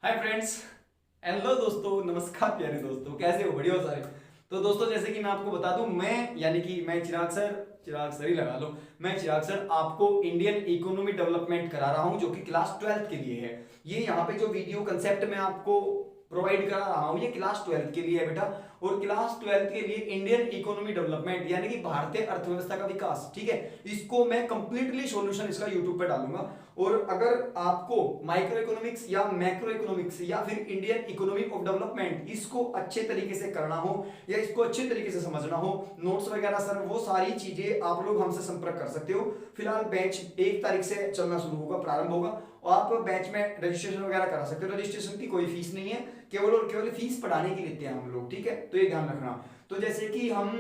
Hi friends. Hello दोस्तों, नमस्कार प्यारे दोस्तों, कैसे हो? बढ़िया हो सारे? तो दोस्तों, जैसे कि मैं आपको बता दूं, मैं चिराग सर ही लगा लो। मैं चिराग सर आपको इंडियन इकोनॉमी डेवलपमेंट करा रहा हूं, जो कि क्लास 12th के लिए है। ये यहाँ पे जो वीडियो कंसेप्ट मैं आपको प्रोवाइड करा रहा हूँ, ये क्लास 12th के लिए है बेटा। और क्लास 12th के लिए इंडियन इकोनॉमी डेवलपमेंट यानी कि भारतीय अर्थव्यवस्था का विकास, ठीक है, इसको मैं कंप्लीटली सॉल्यूशन इसका यूट्यूब पे डालूंगा। और अगर आपको माइक्रो इकोनॉमिक्स या मैक्रो इकोनॉमिक्स या फिर इंडियन इकोनॉमी ऑफ डेवलपमेंट इसको अच्छे तरीके से करना हो या इसको अच्छे तरीके से समझना हो, नोट्स वगैरह सर वो सारी चीजें आप लोग हमसे संपर्क कर सकते हो। फिलहाल बैच 1 तारीख से चलना शुरू होगा, प्रारंभ होगा, और आप बैच में रजिस्ट्रेशन वगैरह करा सकते हो। रजिस्ट्रेशन की कोई फीस नहीं है, केवल और केवल फीस पढ़ाने की लेते हैं हम लोग, ठीक है, तो ये ध्यान रखना। तो जैसे कि हम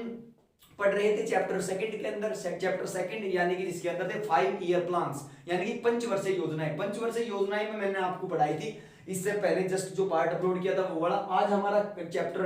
पढ़ रहे थे चैप्टर सेकंड के अंदर, चैप्टर सेकंड यानी कि जिसके अंदर थे 5 ईयर प्लान्स यानी कि पंचवर्षीय योजनाएं। पंचवर्षीय योजनाएं में मैंने आपको पढ़ाई थी इससे पहले, जस्ट जो पार्ट अपलोड किया था वो वाला। आज हमारा चैप्टर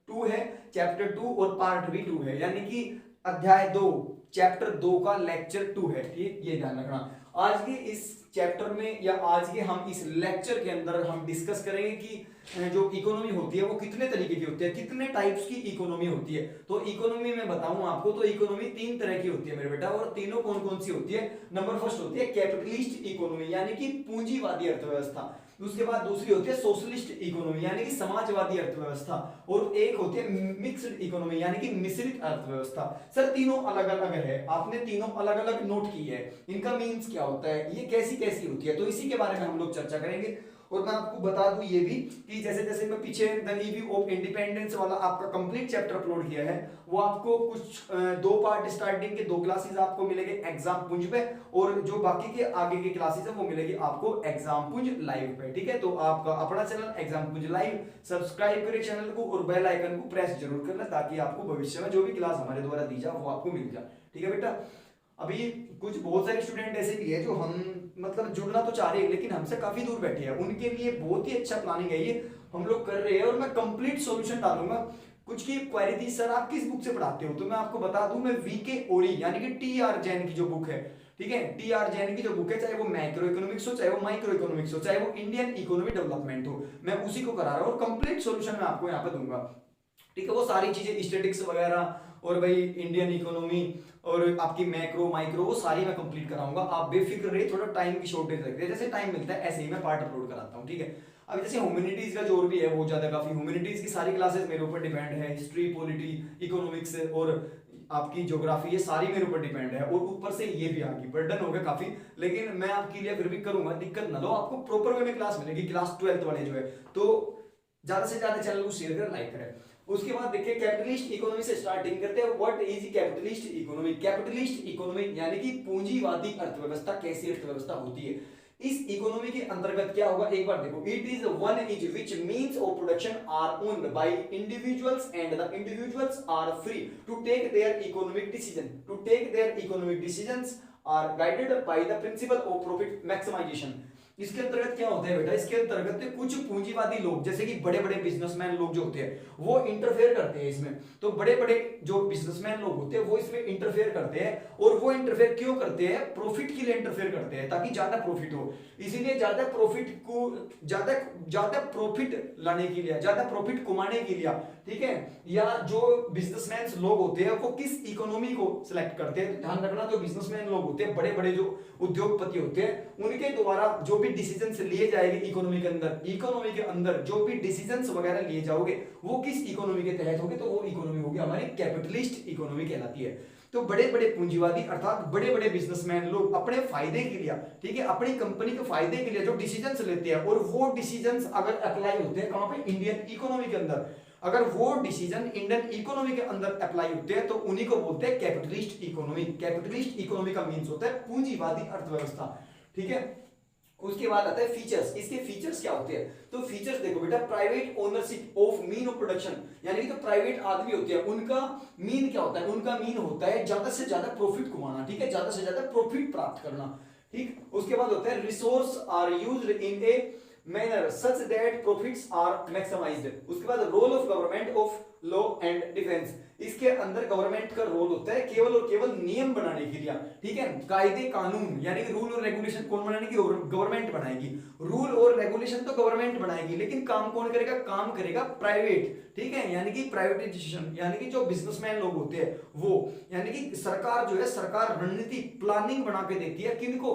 2 है, चैप्टर 2 और पार्ट भी 2 है, यानी कि अध्याय 2 चैप्टर 2 का लेक्चर 2 है, ठीक, ये ध्यान रखना। आज के इस चैप्टर में या आज के हम इस लेक्चर के अंदर हम डिस्कस करेंगे कि जो इकोनॉमी होती है वो कितने तरीके की होती है, कितने टाइप्स की इकोनॉमी होती है। तो इकोनॉमी में बताऊं आपको, तो इकोनॉमी 3 तरह की होती है मेरे बेटा, और तीनों कौन कौन सी होती है? नंबर फर्स्ट होती है कैपिटलिस्ट इकोनॉमी यानी कि पूंजीवादी अर्थव्यवस्था। उसके बाद दूसरी होती है सोशलिस्ट इकोनॉमी यानी कि समाजवादी अर्थव्यवस्था, और एक होती है मिक्स्ड इकोनॉमी यानी कि मिश्रित अर्थव्यवस्था। सर तीनों अलग अलग है, आपने तीनों अलग अलग नोट की है, इनका मीन्स क्या होता है, ये कैसी कैसी होती है, तो इसी के बारे में हम लोग चर्चा करेंगे। और मैं आपको बता दूं ये भी कि जैसे जैसे मैं पीछे द रिव्यू ऑफ इंडिपेंडेंस वाला आपका कंप्लीट चैप्टर अपलोड किया है, वो आपको कुछ 2 पार्ट स्टार्टिंग के 2 क्लासेस आपको मिलेंगे एग्जाम पुंज पे, और जो बाकी के आगे के क्लासेस है वो मिलेगी आपको एग्जाम पुंज लाइव पे, ठीक है। तो आपका अपना चैनल एग्जाम पुंज लाइव सब्सक्राइब करें चैनल को और बेल आइकन को प्रेस जरूर करना, ताकि आपको भविष्य में जो भी क्लास हमारे द्वारा दी जाए वो आपको मिल जाए, ठीक है बेटा। अभी कुछ बहुत सारे स्टूडेंट ऐसे भी है जो हम मतलब जुड़ना तो चाह रहे हैं लेकिन हमसे काफी दूर बैठे हैं, उनके लिए बहुत ही अच्छा प्लानिंग है ये हम लोग कर रहे हैं, और मैं कंप्लीट सॉल्यूशन डालूंगा। कुछ की क्वेरी थी, सर आप किस बुक से पढ़ाते हो, तो मैं आपको बता दूं, मैं वीके ओरी यानी कि टी आर जैन की जो बुक है, ठीक है, टी आर जैन की जो बुक है, चाहे वो मैक्रो इकोनॉमिक्स हो, चाहे वो माइक्रो इकोनॉमिक्स हो, चाहे वो इंडियन इकोनॉमी डेवलपमेंट हो, मैं उसी को करा रहा हूँ और कंप्लीट सॉल्यूशन मैं आपको यहाँ पे दूंगा, ठीक है। वो सारी चीजें स्टेटिक्स वगैरह और भाई इंडियन इकोनॉमी और आपकी मैक्रो माइक्रो वो सारी मैं कंप्लीट कराऊंगा, आप बेफिक्र रहिए। थोड़ा टाइम की शॉर्टेज लगती है, जैसे टाइम मिलता है ऐसे ही मैं पार्ट अपलोड कराता हूँ, ठीक है। अब जैसे ह्यूमैनिटीज का जोर भी है बहुत ज्यादा, काफी ह्यूमैनिटीज की सारी क्लासेस मेरे ऊपर डिपेंड है, हिस्ट्री पॉलिटी इकोनॉमिक्स और आपकी ज्योग्राफी ये सारी मेरे ऊपर डिपेंड है, और ऊपर से ये भी आ गई, बर्डन हो गया काफी, लेकिन मैं आपके लिए फिर भी करूंगा, दिक्कत ना लो, आपको प्रॉपर वे में क्लास मिलेगी क्लास 12th वाले जो है। तो ज्यादा से ज्यादा चैनल को शेयर करें, लाइक करें। उसके बाद देखिए कैपिटलिस्ट इकोनॉमी से स्टार्टिंग करते हैं। What is capitalist economy? Capitalist economy यानी कि पूंजीवादी अर्थव्यवस्था कैसी अर्थव्यवस्था होती है। इस इकोनॉमी के अंतर्गत क्या होगा, एक बार देखो, it is one is which means of production are owned by individuals and the individuals are free to take their economic decision, to take their economic decisions are guided by the principle of profit maximisation. इसके अंतर्गत क्या होता है बेटा, इसके अंतर्गत कुछ पूंजीवादी लोग जैसे कि बड़े बड़े बिजनेसमैन लोग जो होते हैं वो इंटरफेयर करते हैं इसमें। तो बड़े बड़े जो बिजनेसमैन लोग होते हैं वो इसमें इंटरफेयर करते हैं, और वो इंटरफेयर क्यों करते हैं? प्रॉफिट के लिए इंटरफेयर करते हैं, ताकि ज्यादा प्रॉफिट हो। इसीलिए ज्यादा प्रॉफिट को ज्यादा ज्यादा प्रॉफिट लाने के लिए, ज्यादा प्रॉफिट कमाने के लिए, ठीक है, या जो बिजनेसमैन लोग होते हैं वो किस इकोनॉमी को सिलेक्ट करते हैं, ध्यान रखना, जो बिजनेसमैन लोग होते हैं, बड़े बड़े जो उद्योगपति होते हैं, उनके द्वारा जो भी डिसीजंस लिए जाएंगे इकोनॉमी के अंदर, इकोनॉमी के अंदर जो भी डिसीजंस वगैरह लिए जाओगे वो किस इकोनॉमी के तहत होंगे, तो वो इकोनॉमी होगी हमारी कैपिटलिस्ट इकोनॉमी कहलाती है। तो बड़े बड़े पूंजीवादी अर्थात बड़े बड़े बिजनेसमैन लोग अपने फायदे के लिए, ठीक है, अपनी कंपनी के फायदे के लिए जो डिसीजंस लेते हैं, और वो डिसीजंस अगर अप्लाई होते हैं कहां पे? इंडियन इकोनॉमी के अंदर, अगर वो डिसीजन इंडियन इकोनॉमी के अंदर अप्लाई होते हैं तो उन्हीं को बोलते हैं कैपिटलिस्ट इकोनॉमी। कैपिटलिस्ट इकोनॉमी का मींस होता है पूंजीवादी अर्थव्यवस्था, ठीक है। उसके बाद आता है फीचर्स। इसके फीचर्स क्या होते हैं? तो फीचर्स देखो बेटा, private ownership of mean of production, यानी कि जो प्राइवेट आदमी होते हैं उनका मीन क्या होता है? उनका मीन होता है ज्यादा से ज्यादा प्रॉफिट कमाना, ठीक है, ज्यादा से ज्यादा प्रॉफिट प्राप्त करना, ठीक। उसके बाद होता है resource are used in a manner such that profits are maximised. उसके बाद role of government of law and defence, इसके अंदर गवर्नमेंट का रोल होता है केवल और केवल नियम बनाने के लिए, ठीक है, कायदे कानून यानी कि रूल और रेगुलेशन कौन बनाएगी, गवर्नमेंट बनाएगी। रूल और रेगुलेशन तो गवर्नमेंट बनाएगी, लेकिन काम कौन करेगा, काम करेगा प्राइवेट, ठीक है, यानी कि प्राइवेटाइजेशन, यानी कि जो बिजनेसमैन लोग होते हैं वो, यानी कि सरकार जो है, सरकार रणनीति प्लानिंग बना के देती है किनको,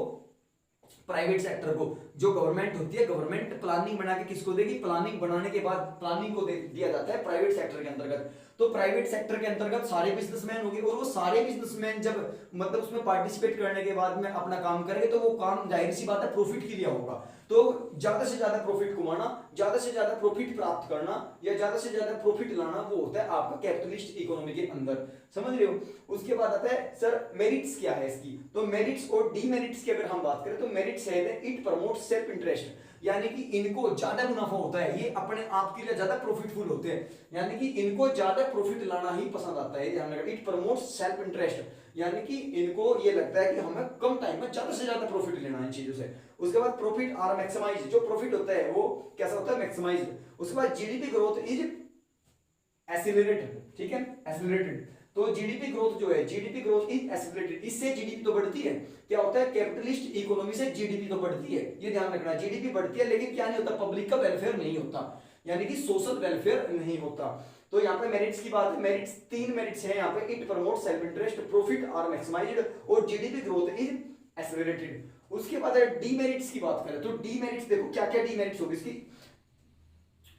प्राइवेट सेक्टर को। जो गवर्नमेंट होती है, गवर्नमेंट प्लानिंग बना के किसको देगी, प्लानिंग बनाने के बाद प्लानिंग को दिया जाता है प्राइवेट सेक्टर के अंतर्गत। तो प्राइवेट सेक्टर के अंतर्गत सारे बिजनेसमैन होंगे, और वो सारे बिजनेसमैन जब मतलब उसमें पार्टिसिपेट करने के बाद में अपना काम करेंगे, तो वो काम जाहिर सी बात है प्रॉफिट के लिए होगा। तो ज्यादा से ज्यादा प्रॉफिट कमाना, ज्यादा से ज्यादा प्रॉफिट प्राप्त करना या ज्यादा से ज्यादा प्रॉफिट लाना, वो होता है आपका कैपिटलिस्ट इकोनॉमी के अंदर, समझ रहे हो। उसके बाद आता है सर मेरिट्स क्या है इसकी। तो मेरिट्स और डीमेरिट्स की अगर हम बात करें तो मेरिट्स है इट प्रमोट्स सेल्फ इंटरेस्ट, यानी कि इनको ज्यादा मुनाफा होता है, ये अपने आप के लिए ज्यादा प्रॉफिटफुल होते हैं, यानी कि इनको ज्यादा प्रॉफिट लाना ही पसंद आता है, ध्यान रखना। इट प्रमोट्स सेल्फ इंटरेस्ट, यानी कि इनको ये लगता है कि हमें कम टाइम में ज्यादा से ज्यादा प्रॉफिट लेना है इन चीजों से। उसके बाद प्रॉफिट आर मैक्सिमाइज, जो प्रॉफिट होता है वो कैसा होता है, मैक्सिमाइज। उसके बाद जीडीपी ग्रोथ इज एसिलरेटेड, ठीक है, एसिलरेटेड। तो जीडीपी ग्रोथ जो है, जीडीपी ग्रोथ इज एसिलरेटेड, इससे जीडीपी तो बढ़ती है। क्या होता है, कैपिटलिस्ट इकोनॉमी से जीडीपी तो बढ़ती है, ये ध्यान रखना, जीडीपी बढ़ती है, लेकिन क्या नहीं होता, पब्लिक का वेलफेयर नहीं होता, यानी कि सोशल वेलफेयर नहीं होता। तो यहाँ पे मेरिट्स की बात है, मेरिट्स 3 मेरिट्स हैं यहाँ पे, it promote self interest, profit are maximised और जीडीपी ग्रोथ इज एसिलरेटेड। उसके बाद डीमेरिट्स की बात करें तो डीमेरिट्स देखो क्या क्या डीमेरिट्स होगी इसकी।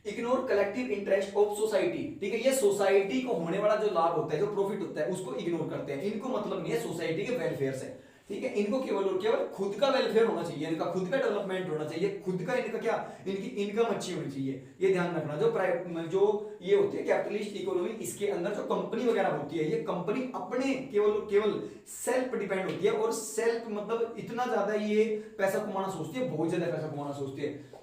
Ignore collective interest of society, ठीक है, ये सोसाइटी को होने वाला जो लाभ होता है, जो प्रॉफिट होता है, उसको इग्नोर करते हैं। इनको मतलब नहीं है सोसाइटी के वेलफेयर से, ठीक है, इनको केवल और केवल खुद का वेलफेयर होना चाहिए, इनका खुद का डेवलपमेंट होना चाहिए, खुद का इनका क्या, इनकी इनकम अच्छी होनी चाहिए, ये ध्यान रखना। जो प्राइवेट जो ये होती है कैपिटलिस्ट इकोनॉमी, इसके अंदर जो कंपनी वगैरह होती है, ये कंपनी अपने केवल सेल्फ डिपेंड होती है, और सेल्फ मतलब इतना ज्यादा ये पैसा कमाना सोचती है, बहुत ज्यादा पैसा कमाना सोचती है।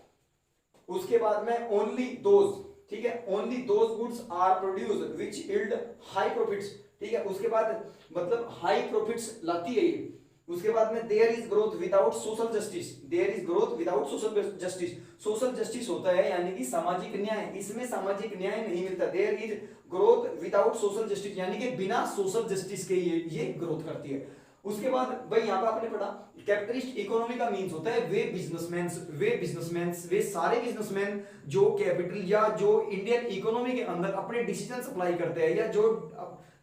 उसके बाद में ओनली दोज, ठीक है, only those goods are produced which yield high profits, ठीक है, उसके बाद मतलब हाई प्रॉफिट्स लाती है ये। उसके बाद में there is growth without social justice, there is growth without social justice, social justice होता है यानी कि सामाजिक न्याय, इसमें सामाजिक न्याय नहीं मिलता। There is growth without social justice, यानी कि बिना सोशल जस्टिस के ये ग्रोथ करती है। उसके बाद भाई यहाँ पे आपने पढ़ा कैपिटलिस्ट इकोनॉमी का मींस होता है वे वे सारे बिजनेसमैन जो कैपिटल या जो इंडियन इकोनॉमी के अंदर अपने डिसीजन अप्लाई करते हैं, या जो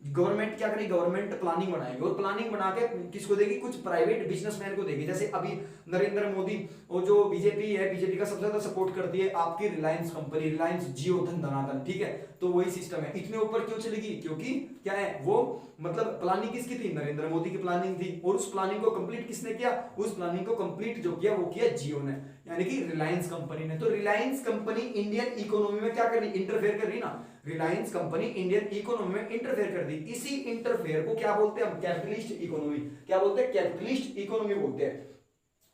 गवर्नमेंट क्या करेगी, गवर्नमेंट प्लानिंग बनाएगी, और प्लानिंग बना के किसको देगी, कुछ प्राइवेट बिजनेसमैन को देगी। जैसे अभी नरेंद्र मोदी और जो बीजेपी है, बीजेपी का सबसे ज्यादा सपोर्ट करती है आपकी रिलायंस कंपनी, रिलायंस जियो धन धनाधन, ठीक है, तो वही सिस्टम है। इतने ऊपर क्यों चलेगी, क्योंकि क्या है वो मतलब प्लानिंग किसकी थी, नरेंद्र मोदी की प्लानिंग थी, और उस प्लानिंग को कंप्लीट किसने किया, उस प्लानिंग को कंप्लीट जो किया वो किया जियो ने, यानी कि रिलायंस कंपनी ने। तो रिलायंस कंपनी इंडियन इकोनॉमी में क्या कर रही, इंटरफेयर कर रही ना, रिलायंस कंपनी इंडियन इकोनॉमी में इंटरफेयर कर दी। इसी इंटरफेयर को क्या बोलते हैं हम, कैपिटलिस्ट इकोनॉमी, क्या बोलते हैं, कैपिटलिस्ट इकोनॉमी बोलते हैं।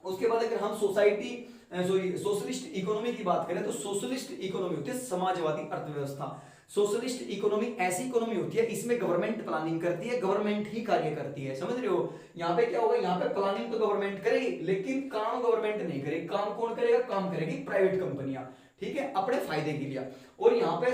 उसके बाद अगर हम सोशलिस्ट इकोनॉमी की बात करें तो सोशलिस्ट इकोनॉमी होती है समाजवादी अर्थव्यवस्था। सोशलिस्ट इकोनॉमी ऐसी इकोनॉमी होती है इसमें गवर्नमेंट प्लानिंग करती है, गवर्नमेंट ही कार्य करती है, समझ रहे हो। यहाँ पे क्या होगा, यहाँ पे प्लानिंग तो गवर्नमेंट करेगी, लेकिन काम गवर्नमेंट नहीं करेगी। काम कौन करेगा, काम करेगी प्राइवेट कंपनियां, ठीक है, अपने फायदे के लिए। और यहाँ पे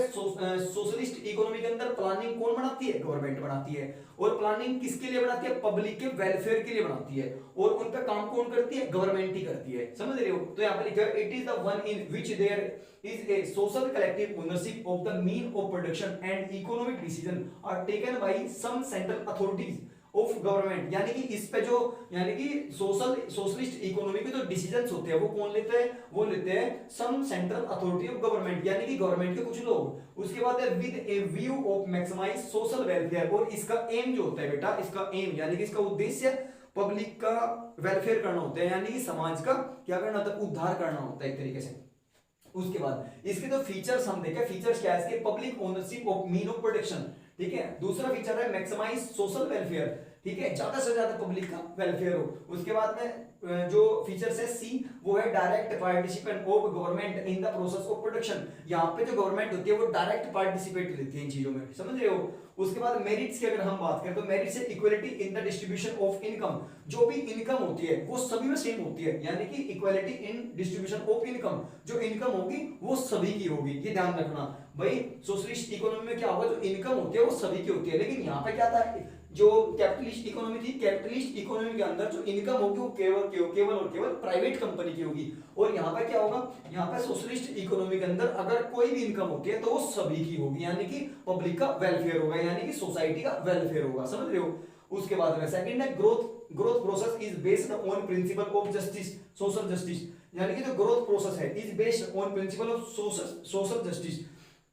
सोशलिस्ट इकोनॉमी के अंदर प्लानिंग कौन बनाती है, गवर्नमेंट बनाती है, और प्लानिंग किसके लिए बनाती है, पब्लिक के वेलफेयर के लिए बनाती है, और उनका काम कौन करती है, गवर्नमेंट ही करती है, समझ रहे हो। तो यहाँ पे लिखा है it is the one in which there is a social collective ownership of the mean of production and economic decision are taken by some central authorities of government, यानी कि इस पे जो यानी कि सोशलिस्ट इकोनॉमी के जो डिसीजंस होते हैं वो कौन लेते हैं, वो लेते हैं some central authority of government, यानी कि गवर्नमेंट के कुछ लोग। उसके बाद है with a view of maximize social welfare, और इसका एम जो होता है बेटा, इसका एम यानी कि इसका उद्देश्य पब्लिक का वेलफेयर करना होता है, यानी कि समाज का क्या करना होता है, उद्धार करना होता है एक तरीके से। उसके बाद इसके जो फीचर्स हम देखें, फीचर्स क्या है इसके, public ownership of mean of production, ठीक है। दूसरा फीचर है मैक्सिमाइज सोशल वेलफेयर, ठीक है, ज्यादा से ज्यादा पब्लिक का वेलफेयर हो। उसके बाद में जो फीचर्स है सी, वो है direct participant of government in the process of production, यहाँ पे जो गवर्नमेंट होती है वो डायरेक्ट पार्टिसिपेट लेती है इन चीजों में, समझ रहे हो। उसके बाद मेरिट्स की अगर हम बात करें तो मेरिट्स है equality in the distribution of income, जो भी इनकम होती है वो सभी में सेम होती है, यानी कि equality in distribution of income, जो इनकम होगी वो सभी की होगी, ये ध्यान रखना। भाई सोशलिस्ट इकोनॉमी में क्या होगा, जो इनकम होती है वो सभी की होती है, लेकिन यहाँ पे क्या था, जो कैपिटलिस्ट इकोनॉमी थी, कैपिटलिस्ट इकोनॉमी के अंदर जो इनकम होगी वो केवल और केवल प्राइवेट कंपनी की होगी। और यहाँ पे क्या होगा, यहाँ पे सोशलिस्ट इकोनॉमी के अंदर अगर कोई भी इनकम होती है तो वो सभी की होगी, यानी कि पब्लिक का वेलफेयर होगा, यानी कि सोसाइटी का वेलफेयर होगा, समझ रहे हो। उसके बाद में सेकंड है growth process is based on principle of justice, social justice, यानी कि जो ग्रोथ प्रोसेस है is based on principle of social justice,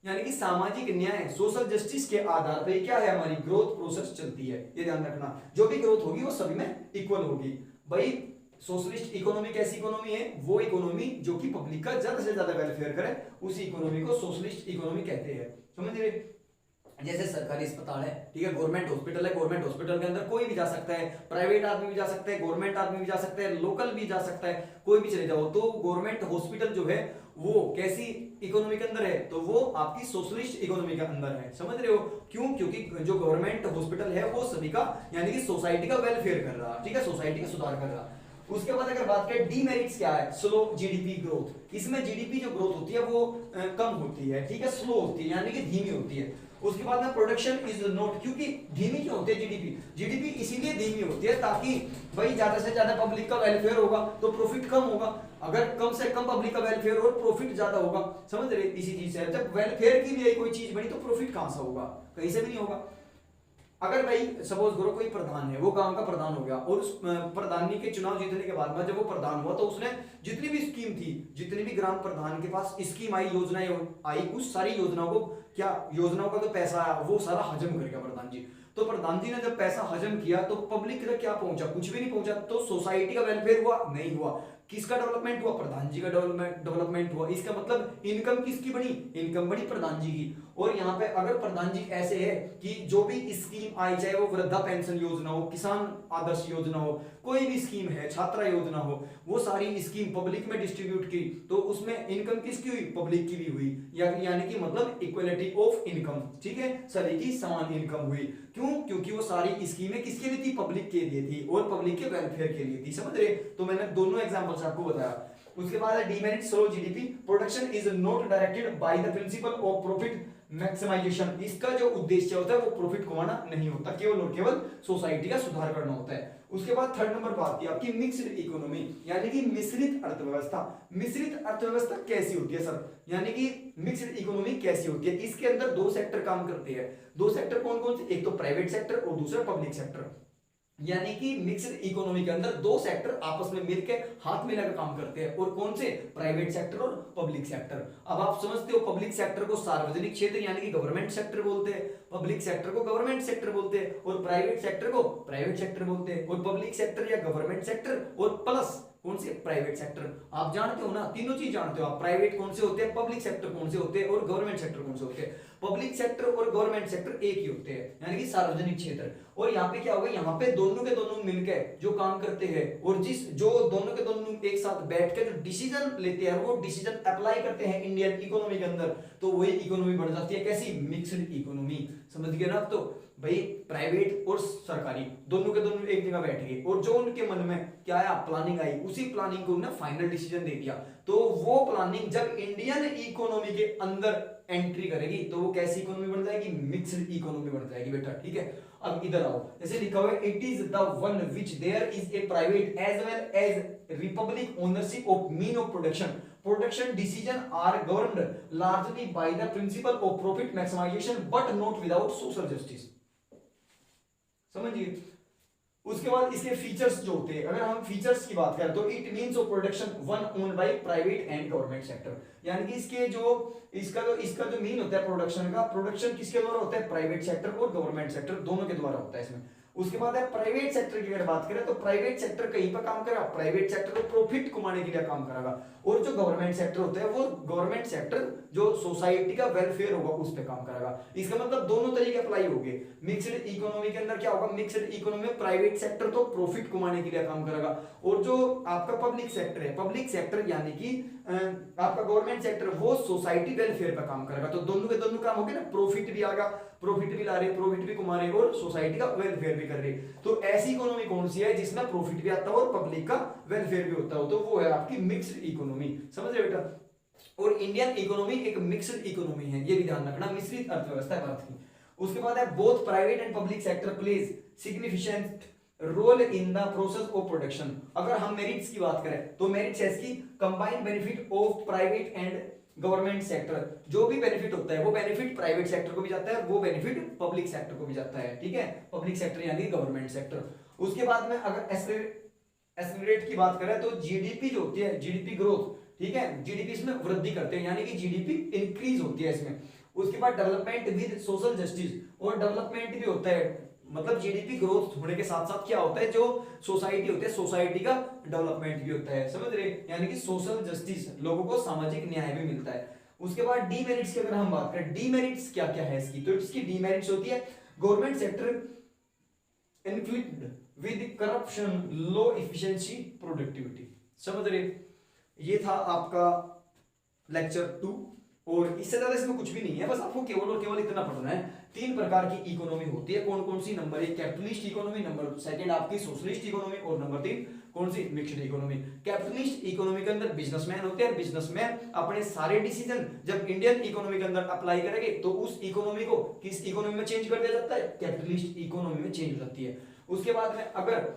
यानी कि सामाजिक न्याय सोशल जस्टिस के आधार पर क्या है, हमारी ग्रोथ प्रोसेस चलती है। ये ध्यान रखना, जो भी ग्रोथ होगी वो सभी में इक्वल होगी। भाई सोशलिस्ट इकोनॉमी कैसी इकोनॉमी है, वो इकोनॉमी जो कि पब्लिक का ज्यादा से ज्यादा वेलफेयर करे, उसी इकोनॉमी को सोशलिस्ट इकोनॉमी कहते हैं, समझ रहे। जैसे सरकारी अस्पताल है, ठीक है, गवर्नमेंट हॉस्पिटल है, गवर्नमेंट हॉस्पिटल के अंदर कोई भी जा सकता है, प्राइवेट आदमी भी जा सकता है, गवर्नमेंट आदमी भी जा सकता है, लोकल भी जा सकता है, कोई भी चले जाओ। तो गवर्नमेंट हॉस्पिटल जो है वो कैसी इकोनॉमी के अंदर है, तो वो आपकी सोशलिस्ट इकोनॉमी के अंदर है, समझ रहे हो। क्यों, क्योंकि जो गवर्नमेंट हॉस्पिटल है वो सभी का यानी कि सोसाइटी का वेलफेयर कर रहा है, ठीक है, सोसाइटी का सुधार कर रहा है। उसके बाद अगर बात करें डीमेरिट्स क्या है, स्लो जीडीपी ग्रोथ, इसमें जीडीपी जो ग्रोथ होती है वो कम होती है, ठीक है, स्लो होती है, यानी कि धीमी होती है। उसके बाद में प्रोडक्शन इज नॉट, क्योंकि धीमी क्यों होती है जीडीपी इसीलिए धीमी होती है ताकि भाई ज्यादा से ज्यादा पब्लिक का वेलफेयर होगा तो प्रॉफिट कम होगा, अगर कम से कम पब्लिक का वेलफेयर हो प्रॉफिट ज्यादा होगा, समझ रहे। इसी चीज से जब वेलफेयर के लिए कोई चीज बनी तो प्रॉफिट कहां से होगा, कहीं से भी नहीं होगा। अगर भाई सपोज करो कोई प्रधान है, वो गांव का प्रधान हो गया और उस प्रधानी के चुनाव जीतने के बाद में जब वो प्रधान हुआ तो उसने जितनी भी स्कीम थी, जितनी भी ग्राम प्रधान के पास स्कीम आई, योजनाएं आई, उस सारी योजनाओं को योजनाओं का जो पैसा आया वो सारा हजम कर गया प्रधान जी। तो प्रधान जी ने जब पैसा हजम किया तो पब्लिक तक क्या पहुंचा, कुछ भी नहीं पहुंचा। तो सोसाइटी का वेलफेयर हुआ नहीं हुआ, किसका डेवलपमेंट हुआ, प्रधान जी का डेवलपमेंट हुआ। इसका मतलब इनकम किसकी बनी, इनकम बनी प्रधान जी की। और यहाँ पे अगर प्रधान जी ऐसे है कि जो भी स्कीम आई, चाहे वो वृद्धा पेंशन योजना हो, किसान आदर्श योजना हो, कोई भी स्कीम है, छात्रा योजना हो, वो सारी स्कीम पब्लिक में डिस्ट्रीब्यूट की तो उसमें इनकम किसकी हुई, पब्लिक की भी हुई, यानी कि मतलब इक्वलिटी ऑफ इनकम, ठीक है, सभी की समान इनकम हुई। क्यों, क्योंकि वो सारी स्कीमें किसके लिए थी, पब्लिक के लिए थी और पब्लिक के वेलफेयर के लिए थी, समझ रहे। तो मैंने दोनों एग्जांपल्स आपको बताया। उसके बाद है demerit slow GDP, production is not directed by the principle of profit maximization, इसका जो उद्देश्य होता है वो प्रॉफिट कमाना नहीं होता, केवल और केवल सोसाइटी का सुधार करना होता है। उसके बाद थर्ड नंबर बात की आपकी मिक्स्ड इकोनॉमी, यानी कि मिश्रित अर्थव्यवस्था। मिश्रित अर्थव्यवस्था कैसी होती है सर, यानी कि मिक्स्ड इकोनॉमी कैसी होती है, इसके अंदर दो सेक्टर काम करते हैं। दो सेक्टर कौन कौन से, एक तो प्राइवेट सेक्टर और दूसरा पब्लिक सेक्टर। यानी कि मिक्स्ड इकोनॉमी के अंदर दो सेक्टर आपस में मिलकर हाथ मिलाकर काम करते हैं, और कौन से, प्राइवेट सेक्टर और पब्लिक सेक्टर। अब आप समझते हो पब्लिक सेक्टर को सार्वजनिक क्षेत्र यानी कि गवर्नमेंट सेक्टर बोलते हैं, पब्लिक सेक्टर को गवर्नमेंट सेक्टर बोलते हैं, और प्राइवेट सेक्टर को प्राइवेट सेक्टर बोलते हैं। और पब्लिक सेक्टर या गवर्नमेंट सेक्टर और प्लस कौन से, प्राइवेट सेक्टर। आप जानते हो ना, तीनों चीज जानते हो आप, प्राइवेट कौन से होते हैं, पब्लिक सेक्टर कौन से होते हैं और गवर्नमेंट सेक्टर कौन से होते हैं। पब्लिक सेक्टर और गवर्नमेंट सेक्टर एक ही होते हैं, यानी कि सार्वजनिक क्षेत्र। और यहाँ पे क्या होगा, यहाँ पे दोनों के दोनों मिलकर जो काम करते हैं और जो दोनों के दोनों एक साथ बैठ के जो डिसीजन लेते हैं, वो डिसीजन अप्लाई करते हैं इंडियन इकोनॉमी के अंदर, तो वही इकोनॉमी बन जाती है कैसी, मिक्स्ड इकोनॉमी। समझ गए ना आप। तो भाई प्राइवेट और सरकारी दोनों के दोनों एक जगह बैठ गए और जो उनके मन में क्या आया, प्लानिंग आई, उसी प्लानिंग को उन्होंने फाइनल डिसीजन दे दिया। तो वो प्लानिंग जब इंडियन इकोनॉमी के अंदर एंट्री करेगी तो वो कैसी इकोनॉमी बन जाएगी, मिक्स्ड इकोनॉमी बन जाएगी बेटा, ठीक है। अब इधर आओ, जैसे लिखा हुआ है it is the one which there is a private as well as republic ownership of mean of production. Production decision are governed largely by the principle of profit maximization but not without social justice। समझिए। उसके बाद इसके features जो होते हैं, अगर हम features की बात करें तो it means of production one owned by private and government sector, यानी कि इसका जो मीन होता है प्रोडक्शन का, प्रोडक्शन किसके द्वारा होता है, प्राइवेट सेक्टर और गवर्नमेंट सेक्टर दोनों के द्वारा होता है इसमें। उसके बाद है प्राइवेट सेक्टर की अगर बात करें तो प्राइवेट सेक्टर कहीं पर काम करेगा, प्राइवेट सेक्टर को प्रॉफिट कमाने के लिए काम करेगा, और जो गवर्नमेंट सेक्टर होता है वो गवर्नमेंट सेक्टर जो सोसाइटी का वेलफेयर होगा उस पे काम करेगा। इसका मतलब दोनों तरीके अप्लाई होंगे। मिक्स्ड इकोनॉमी के अंदर क्या होगा, मिक्स्ड इकोनॉमी में प्राइवेट सेक्टर तो प्रॉफिट कमाने के लिए काम करेगा, और जो आपका पब्लिक सेक्टर है, पब्लिक सेक्टर यानी कि आपका गवर्नमेंट सेक्टर, वो सोसाइटी वेलफेयर पर काम करेगा। तो दोनों के दोनों काम हो गए ना, प्रॉफिट भी आएगा, प्रॉफिट भी ला रहे, प्रॉफिट भी कमा रहे और सोसाइटी का वेलफेयर भी कर रहे। तो ऐसी इकोनॉमी कौन सी है जिसमें प्रॉफिट भी आता हो और पब्लिक का वेलफेयर भी होता हो, तो वो है आपकी मिक्स्ड इकोनॉमी। समझ रहे बेटा। और इंडियन इकोनॉमी एक मिक्स्ड इकोनॉमी है, ये भी ध्यान रखना, मिश्रित अर्थव्यवस्था है भारत की। उसके बाद है both private and public sector plays significant role in the process of production. अगर हम मेरिट्स की बात करें तो मेरिट्स है इसकी combined benefit of private and government sector. जो भी बेनिफिट होता है वो बेनिफिट प्राइवेट सेक्टर को भी जाता है, वो बेनिफिट पब्लिक सेक्टर को भी जाता है, ठीक है, पब्लिक सेक्टर यानी गवर्नमेंट सेक्टर। उसके बाद में अगर एक्सेलरेट की बात करें तो जीडीपी जो होती है, जीडीपी ग्रोथ, ठीक है, जीडीपी इसमें वृद्धि करते हैं यानी कि जीडीपी इंक्रीज होती है इसमें। उसके बाद डेवलपमेंट विद सोशल जस्टिस, और डेवलपमेंट भी होता है, मतलब जीडीपी ग्रोथ होने के साथ साथ क्या होता है, जो सोसाइटी होती है सोसाइटी का डेवलपमेंट भी होता है, समझ रहे, यानी कि सोशल जस्टिस, लोगों को सामाजिक न्याय भी मिलता है। उसके बाद डीमेरिट्स की अगर हम बात करें, डीमेरिट्स क्या क्या है इसकी, तो इसकी डीमेरिट्स होती है government sector inflict with corruption, low efficiency, productivity, समझ रहे। ये था आपका लेक्चर 2, और इससे ज्यादा इसमें कुछ भी नहीं है, बस आपको केवल और केवल इतना पढ़ना है। 3 प्रकार की इकोनॉमी होती है, कौन कौन सी, नंबर 1 कैपिटलिस्ट इकोनॉमी, नंबर 2 आपकी सोशलिस्ट इकोनॉमी, और नंबर 3 कौन सी, मिक्स्ड इकोनॉमी। कैपिटलिस्ट इकोनॉमी के अंदर बिजनेसमैन होते हैं, बिजनेसमैन अपने सारे डिसीजन जब इंडियन इकोनॉमी के अंदर अप्लाई करेंगे तो उस इकोनॉमी को किस इकोनॉमी में चेंज कर दिया जाता है, कैपिटलिस्ट इकोनॉमी में चेंज हो जाती है। उसके बाद में अगर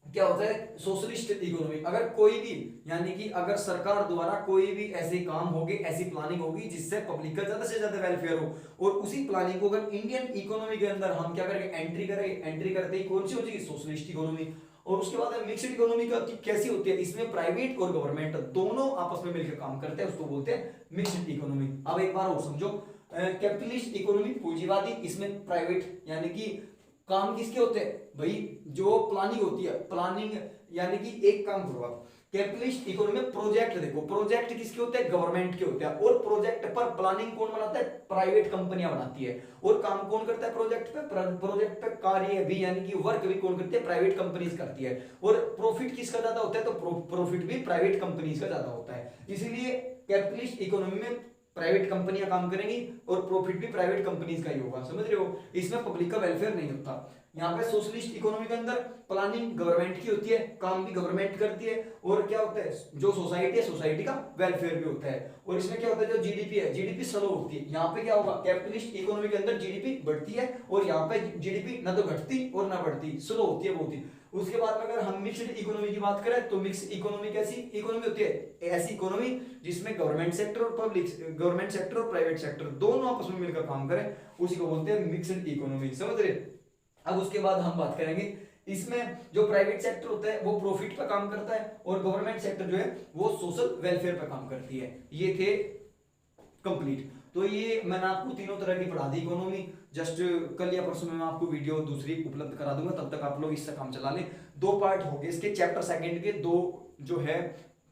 क्या होता है, सोशलिस्ट इकोनॉमी, अगर कोई भी यानी कि अगर सरकार द्वारा कोई भी ऐसे काम होंगे, ऐसी प्लानिंग होगी जिससे पब्लिक का ज्यादा से ज्यादा वेलफेयर हो, और उसी प्लानिंग को अगर इंडियन इकोनॉमी के अंदर हम क्या करेंगे, एंट्री करेंगे, एंट्री करते ही कौन सी हो जाएगी, सोशलिस्ट इकोनॉमी। और उसके बाद मिक्स्ड इकोनॉमी का कैसी होती है, इसमें प्राइवेट और गवर्नमेंट दोनों आपस में मिलकर काम करते हैं, उसको बोलते हैं मिक्स्ड इकोनॉमी। अब एक बार और समझो, कैपिटलिस्ट इकोनॉमी पूंजीवादी, इसमें प्राइवेट यानी कि काम किसके होते हैं भाई, जो प्लानिंग होती है, प्लानिंग यानी कि एक काम करो आप, कैपिटलिस्ट इकोनॉमी में प्रोजेक्ट देखो, प्रोजेक्ट किसके होते हैं, गवर्नमेंट के होते हैं, और प्रोजेक्ट पर प्लानिंग कौन बनाता है, प्राइवेट कंपनियां बनाती है, और काम कौन करता है प्रोजेक्ट पे, प्रोजेक्ट पे कार्य भी यानी कि वर्क भी कौन करती है, प्राइवेट कंपनीज करती है, और प्रॉफिट किसका ज्यादा होता है, तो प्रॉफिट भी प्राइवेट कंपनीज का ज्यादा होता है। इसीलिए कैपिटलिस्ट इकोनॉमी में प्राइवेट कंपनियां काम करेंगी और प्रॉफिट भी प्राइवेट कंपनीज का ही होगा, समझ रहे हो, इसमें पब्लिक का वेलफेयर नहीं होता। यहाँ पे सोशलिस्ट इकोनॉमी के अंदर प्लानिंग गवर्नमेंट की होती है, काम भी गवर्नमेंट करती है, और क्या होता है, जो सोसाइटी है सोसाइटी का वेलफेयर भी होता है। और इसमें क्या होता है, जो जीडीपी है, जीडीपी स्लो होती है। यहाँ पे क्या होगा, कैपिटलिस्ट इकोनॉमी के अंदर जीडीपी बढ़ती है, और यहाँ पे जीडीपी ना तो घटती और ना बढ़ती, स्लो होती है बहुत ही। उसके बाद में अगर हम मिक्स्ड इकोनॉमी की बात करें तो मिक्स्ड इकोनॉमी कैसी इकोनॉमी होती है, ऐसी इकोनॉमी जिसमें गवर्नमेंट सेक्टर और गवर्नमेंट सेक्टर और प्राइवेट सेक्टर दोनों आपस में मिलकर काम करें, उसी को बोलते हैं मिक्स्ड इकोनॉमी, समझ रहे। अब उसके बाद हम बात करेंगे, इसमें जो प्राइवेट सेक्टर होता है वो प्रॉफिट पर काम करता है, और गवर्नमेंट सेक्टर जो है वो सोशल वेलफेयर पर काम करती है। ये थे कंप्लीट। तो ये मैंने आपको तीनों तरह की पढ़ा दी इकोनॉमी। जस्ट कल या परसों में मैं आपको वीडियो दूसरी उपलब्ध करा दूंगा, तब तक आप लोग इससे काम चला लें। 2 पार्ट हो गए इसके, चैप्टर सेकंड के 2 जो है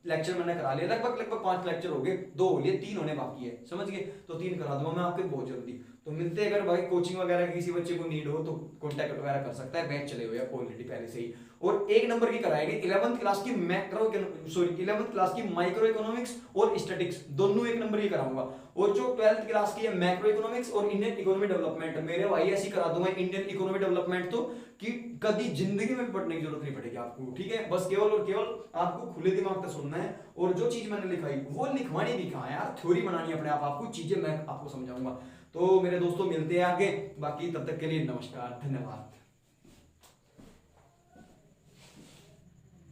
लेक्चर मैंने करा लिए, लगभग 5 लेक्चर हो गए, 2 हो लिए, 3 होने बाकी है, समझ गए। तो 3 करा दूंगा मैं आपके बहुत जल्दी। तो मिलते हैं, अगर भाई कोचिंग वगैरह किसी बच्चे को नीड हो तो कॉन्टैक्ट वगैरह कर सकता है, बैच चले हुए हैं ऑलरेडी पहले से ही। और 1 नंबर की कराएंगे 11th क्लास की 11th क्लास की माइक्रो इकोनॉमिक्स और स्टैटिक्स, दोनों 1 नंबर की कराऊंगा। और जो 12th क्लास की है मैक्रो इकोनॉमिक्स और इंडियन इकोनॉमी डेवलपमेंट, मेरे भाई ऐसी करा दूंगा इंडियन इकोनॉमी डेवलपमेंट तो कि कभी जिंदगी में भी पढ़ने की जरूरत नहीं पड़ेगी आपको, ठीक है। बस केवल और केवल आपको खुले दिमाग से सुनना है, और जो चीज मैंने लिखाई वो लिखवानी भी कहाँ है यार, थ्योरी बनानी है अपने आप, आपको चीजें मैं आपको समझाऊंगा। तो मेरे दोस्तों मिलते हैं आगे, बाकी तब तक के लिए नमस्कार, धन्यवाद।